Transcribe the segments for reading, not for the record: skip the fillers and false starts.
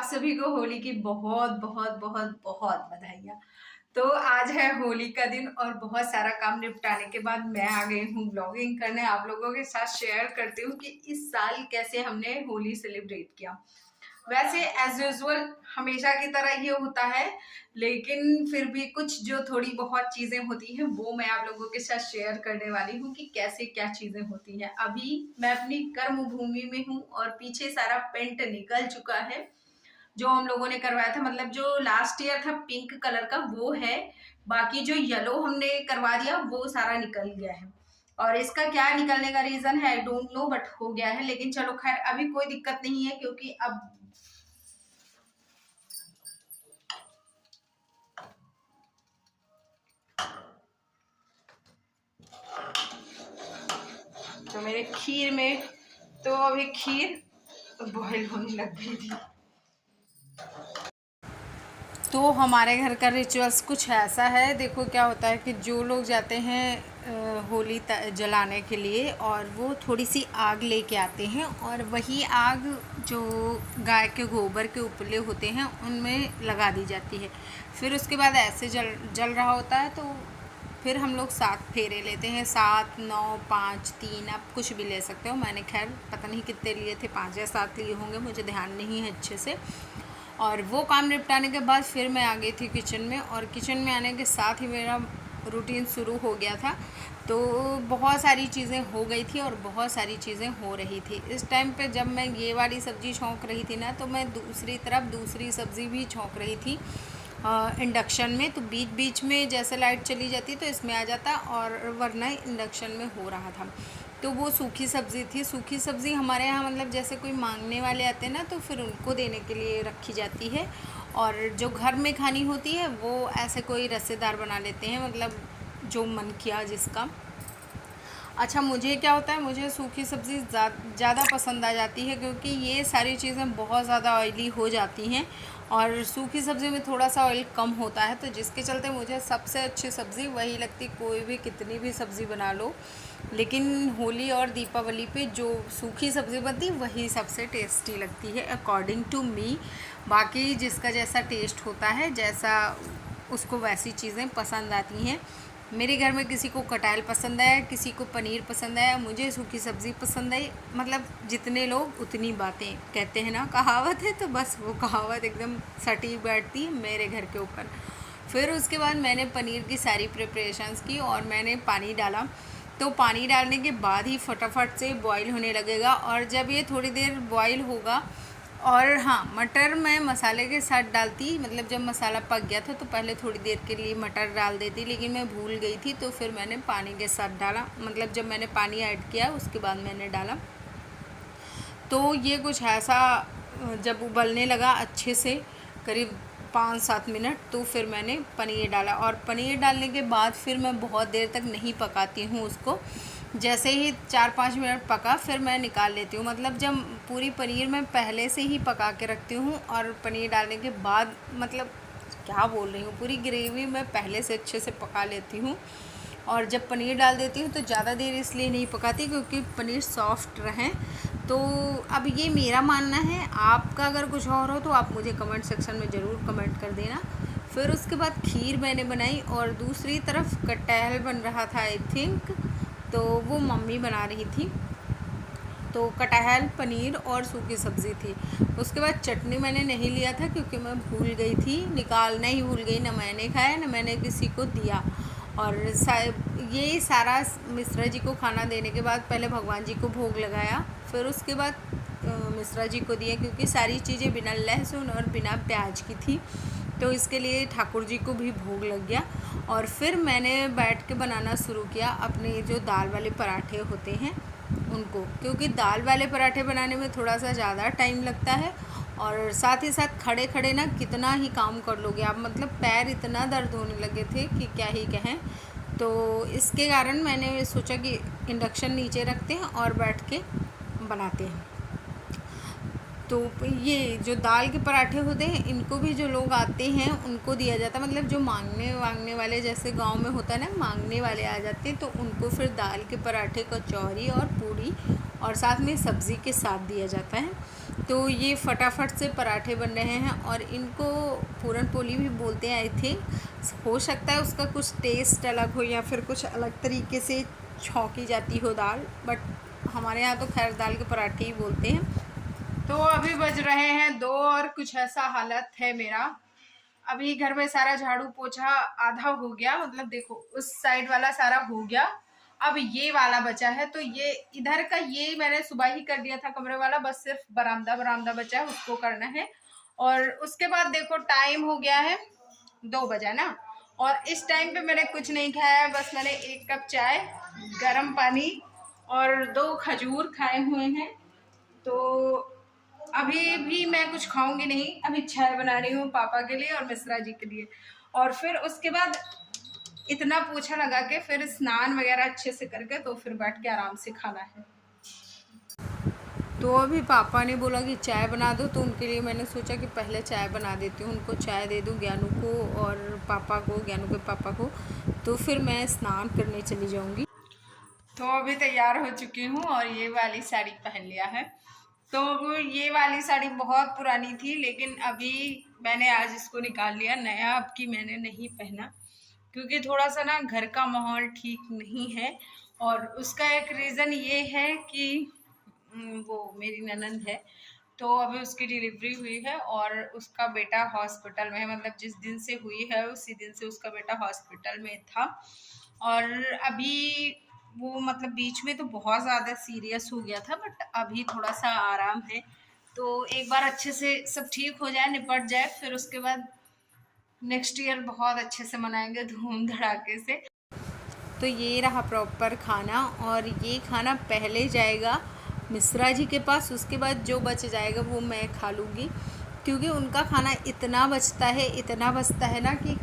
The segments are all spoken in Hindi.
आप सभी को होली की बहुत बहुत बहुत बहुत बधाइयाँ। तो आज है होली का दिन और बहुत सारा काम निपटाने के बाद मैं आ गई हूँ ब्लॉगिंग करने। आप लोगों के साथ शेयर करती हूँ कि इस साल कैसे हमने होली सेलिब्रेट किया। वैसे एज यूजुअल हमेशा की तरह ये होता है, लेकिन फिर भी कुछ जो थोड़ी बहुत चीजें होती हैं वो मैं आप लोगों के साथ शेयर करने वाली हूँ कि कैसे क्या चीजें होती हैं। अभी मैं अपनी कर्म भूमि में हूँ और पीछे सारा पेंट निकल चुका है जो हम लोगों ने करवाया था। मतलब जो लास्ट ईयर था पिंक कलर का वो है, बाकी जो येलो हमने करवा दिया वो सारा निकल गया है। और इसका क्या निकलने का रीजन है आई डोंट नो, बट हो गया है। लेकिन चलो खैर अभी कोई दिक्कत नहीं है क्योंकि अब तो मेरे खीर में तो अभी खीर बॉईल होने लग गई थी। तो हमारे घर का रिचुअल्स कुछ ऐसा है। देखो क्या होता है कि जो लोग जाते हैं होली जलाने के लिए और वो थोड़ी सी आग लेके आते हैं और वही आग जो गाय के गोबर के उपले होते हैं उनमें लगा दी जाती है। फिर उसके बाद ऐसे जल रहा होता है। तो फिर हम लोग 7 फेरे लेते हैं, 7 9 5 3, आप कुछ भी ले सकते हो। मैंने खैर पता नहीं कितने लिए थे, 5 या 7 लिए होंगे, मुझे ध्यान नहीं है अच्छे से। और वो काम निपटाने के बाद फिर मैं आ गई थी किचन में, और किचन में आने के साथ ही मेरा रूटीन शुरू हो गया था। तो बहुत सारी चीज़ें हो गई थी और बहुत सारी चीज़ें हो रही थी। इस टाइम पे जब मैं ये वाली सब्ज़ी छौंक रही थी ना, तो मैं दूसरी तरफ दूसरी सब्ज़ी भी छौंक रही थी इंडक्शन में। तो बीच बीच में जैसे लाइट चली जाती तो इसमें आ जाता, और वरना इंडक्शन में हो रहा था। तो वो सूखी सब्ज़ी थी। सूखी सब्ज़ी हमारे यहाँ मतलब जैसे कोई मांगने वाले आते हैं ना, तो फिर उनको देने के लिए रखी जाती है। और जो घर में खानी होती है वो ऐसे कोई रसेदार बना लेते हैं, मतलब जो मन किया जिसका। अच्छा, मुझे क्या होता है, मुझे सूखी सब्ज़ी ज़्यादा पसंद आ जाती है क्योंकि ये सारी चीज़ें बहुत ज़्यादा ऑयली हो जाती हैं और सूखी सब्ज़ी में थोड़ा सा ऑयल कम होता है। तो जिसके चलते मुझे सबसे अच्छी सब्ज़ी वही लगती। कोई भी कितनी भी सब्ज़ी बना लो, लेकिन होली और दीपावली पे जो सूखी सब्ज़ी बनती है वही सबसे टेस्टी लगती है अकॉर्डिंग टू मी। बाकी जिसका जैसा टेस्ट होता है, जैसा उसको वैसी चीज़ें पसंद आती हैं। मेरे घर में किसी को कटहल पसंद है, किसी को पनीर पसंद है, मुझे सूखी सब्ज़ी पसंद है। मतलब जितने लोग उतनी बातें, कहते हैं ना कहावत है, तो बस वो कहावत एकदम सटीक बैठती है मेरे घर के ऊपर। फिर उसके बाद मैंने पनीर की सारी प्रिपरेशंस की और मैंने पानी डाला। तो पानी डालने के बाद ही फटाफट से बॉईल होने लगेगा, और जब ये थोड़ी देर बॉईल होगा, और हाँ, मटर मैं मसाले के साथ डालती। मतलब जब मसाला पक गया था तो पहले थोड़ी देर के लिए मटर डाल देती, लेकिन मैं भूल गई थी तो फिर मैंने पानी के साथ डाला। मतलब जब मैंने पानी ऐड किया उसके बाद मैंने डाला। तो ये कुछ ऐसा जब उबलने लगा अच्छे से करीब 5-7 मिनट, तो फिर मैंने पनीर डाला। और पनीर डालने के बाद फिर मैं बहुत देर तक नहीं पकाती हूँ उसको। जैसे ही 4-5 मिनट पका फिर मैं निकाल लेती हूँ। मतलब जब पूरी पनीर मैं पहले से ही पका के रखती हूँ और पनीर डालने के बाद, मतलब क्या बोल रही हूँ, पूरी ग्रेवी मैं पहले से अच्छे से पका लेती हूँ। और जब पनीर डाल देती हूँ तो ज़्यादा देर इसलिए नहीं पकाती क्योंकि पनीर सॉफ्ट रहें। तो अब ये मेरा मानना है, आपका अगर कुछ और हो तो आप मुझे कमेंट सेक्शन में ज़रूर कमेंट कर देना। फिर उसके बाद खीर मैंने बनाई और दूसरी तरफ कटहल बन रहा था आई थिंक, तो वो मम्मी बना रही थी। तो कटहल, पनीर और सूखी सब्ज़ी थी। उसके बाद चटनी मैंने नहीं लिया था क्योंकि मैं भूल गई थी, निकालना ही भूल गई। ना मैंने खाया ना मैंने किसी को दिया। और ये सारा मिश्रा जी को खाना देने के बाद पहले भगवान जी को भोग लगाया, फिर उसके बाद मिश्रा जी को दिया, क्योंकि सारी चीज़ें बिना लहसुन और बिना प्याज की थी। तो इसके लिए ठाकुर जी को भी भोग लग गया। और फिर मैंने बैठ के बनाना शुरू किया अपने जो दाल वाले पराठे होते हैं उनको, क्योंकि दाल वाले पराठे बनाने में थोड़ा सा ज़्यादा टाइम लगता है। और साथ ही साथ खड़े खड़े ना कितना ही काम कर लोगे आप, मतलब पैर इतना दर्द होने लगे थे कि क्या ही कहें। तो इसके कारण मैंने सोचा कि इंडक्शन नीचे रखते हैं और बैठ के बनाते हैं। तो ये जो दाल के पराठे होते हैं इनको भी जो लोग आते हैं उनको दिया जाता है। मतलब जो मांगने वाले, जैसे गांव में होता है ना, मांगने वाले आ जाते हैं तो उनको फिर दाल के पराठे, कचौरी और पूड़ी और साथ में सब्ज़ी के साथ दिया जाता है। तो ये फटाफट से पराठे बन रहे हैं और इनको पूरन पोली भी बोलते हैं आई थिंक। हो सकता है उसका कुछ टेस्ट अलग हो या फिर कुछ अलग तरीके से छौंकी जाती हो दाल, बट हमारे यहाँ तो खैर दाल के पराठे ही बोलते हैं। तो अभी बज रहे हैं 2 और कुछ ऐसा हालत है मेरा। अभी घर में सारा झाड़ू पोछा आधा हो गया, मतलब देखो उस साइड वाला सारा हो गया, अब ये वाला बचा है। तो ये इधर का ये मैंने सुबह ही कर दिया था कमरे वाला, बस सिर्फ बरामदा बचा है, उसको करना है। और उसके बाद देखो टाइम हो गया है 2 बजा ना, और इस टाइम पे मैंने कुछ नहीं खाया है, बस मैंने 1 कप चाय, गर्म पानी और 2 खजूर खाए हुए हैं। तो अभी भी मैं कुछ खाऊंगी नहीं, अभी चाय बना रही हूँ पापा के लिए और मिश्रा जी के लिए, और फिर उसके बाद इतना पोछा लगा के फिर स्नान वगैरह अच्छे से करके तो फिर बैठ के आराम से खाना है। तो अभी पापा ने बोला कि चाय बना दो, तो उनके लिए मैंने सोचा कि पहले चाय बना देती हूँ, उनको चाय दे दूँ, ज्ञानू को और पापा को, ज्ञानू के पापा को, तो फिर मैं स्नान करने चली जाऊँगी। तो अभी तैयार हो चुकी हूँ और ये वाली साड़ी पहन लिया है। तो ये वाली साड़ी बहुत पुरानी थी, लेकिन अभी मैंने आज इसको निकाल लिया, नया अब की मैंने नहीं पहना, क्योंकि थोड़ा सा ना घर का माहौल ठीक नहीं है। और उसका एक रीज़न ये है कि वो मेरी ननंद है, तो अभी उसकी डिलीवरी हुई है और उसका बेटा हॉस्पिटल में है, मतलब जिस दिन से हुई है उसी दिन से उसका बेटा हॉस्पिटल में था। और अभी वो मतलब बीच में तो बहुत ज़्यादा सीरियस हो गया था, बट अभी थोड़ा सा आराम है। तो एक बार अच्छे से सब ठीक हो जाए, निपट जाए, फिर उसके बाद नेक्स्ट ईयर बहुत अच्छे से मनाएंगे धूम धड़ाके से। तो ये रहा प्रॉपर खाना, और ये खाना पहले जाएगा मिश्रा जी के पास, उसके बाद जो बच जाएगा वो मैं खा लूँगी, क्योंकि उनका खाना इतना बचता है ना कि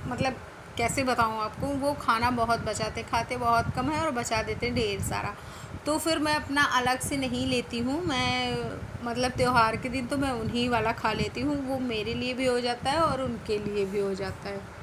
मतलब कैसे बताऊँ आपको, वो खाना बहुत बचाते, खाते बहुत कम है और बचा देते ढेर सारा। तो फिर मैं अपना अलग से नहीं लेती हूँ, मैं मतलब त्योहार के दिन तो मैं उन्हीं वाला खा लेती हूँ, वो मेरे लिए भी हो जाता है और उनके लिए भी हो जाता है।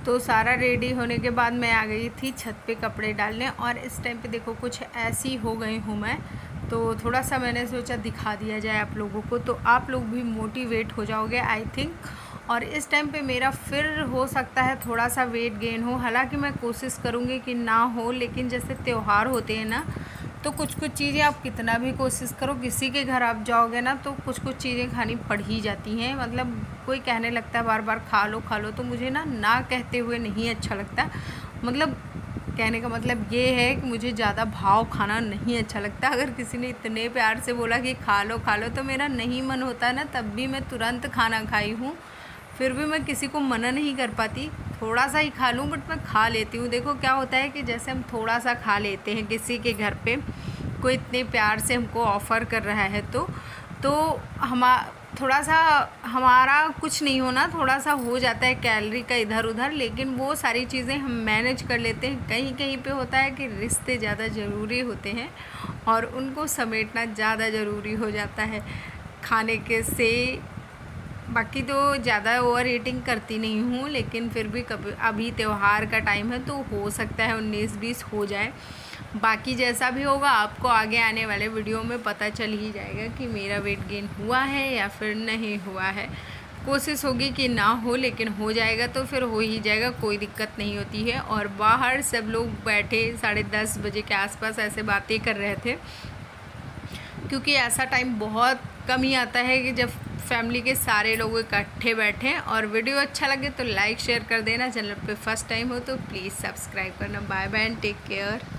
तो सारा रेडी होने के बाद मैं आ गई थी छत पे कपड़े डालने, और इस टाइम पे देखो कुछ ऐसी हो गई हूँ मैं। तो थोड़ा सा मैंने सोचा दिखा दिया जाए आप लोगों को, तो आप लोग भी मोटिवेट हो जाओगे आई थिंक। और इस टाइम पे मेरा फिर हो सकता है थोड़ा सा वेट गेन हो, हालांकि मैं कोशिश करूँगी कि ना हो, लेकिन जैसे त्यौहार होते हैं ना, तो कुछ चीज़ें आप कितना भी कोशिश करो, किसी के घर आप जाओगे ना तो कुछ चीज़ें खानी पड़ ही जाती हैं। मतलब कोई कहने लगता है बार बार खा लो, तो मुझे ना कहते हुए नहीं अच्छा लगता। मतलब कहने का मतलब ये है कि मुझे ज़्यादा भाव खाना नहीं अच्छा लगता। अगर किसी ने इतने प्यार से बोला कि खा लो तो मेरा नहीं मन होता ना, तब भी मैं तुरंत खाना खाई हूँ। फिर भी मैं किसी को मना नहीं कर पाती, थोड़ा सा ही खा लूँ बट मैं खा लेती हूँ। देखो क्या होता है कि जैसे हम थोड़ा सा खा लेते हैं किसी के घर पे, कोई इतने प्यार से हमको ऑफ़र कर रहा है तो थोड़ा सा हमारा कुछ नहीं होना, थोड़ा सा हो जाता है कैलोरी का इधर उधर, लेकिन वो सारी चीज़ें हम मैनेज कर लेते हैं। कहीं कहीं पे होता है कि रिश्ते ज़्यादा ज़रूरी होते हैं और उनको समेटना ज़्यादा ज़रूरी हो जाता है खाने के से। बाकी तो ज़्यादा ओवर ईटिंग करती नहीं हूँ, लेकिन फिर भी कभी अभी त्यौहार का टाइम है तो हो सकता है 19-20 हो जाए। बाकी जैसा भी होगा आपको आगे आने वाले वीडियो में पता चल ही जाएगा कि मेरा वेट गेन हुआ है या फिर नहीं हुआ है। कोशिश होगी कि ना हो, लेकिन हो जाएगा तो फिर हो ही जाएगा, कोई दिक्कत नहीं होती है। और बाहर सब लोग बैठे 10:30 बजे के आसपास ऐसे बातें कर रहे थे, क्योंकि ऐसा टाइम बहुत कम ही आता है कि जब फैमिली के सारे लोग इकट्ठे बैठें। और वीडियो अच्छा लगे तो लाइक शेयर कर देना। चैनल पे फर्स्ट टाइम हो तो प्लीज़ सब्सक्राइब करना। Bye bye and take care.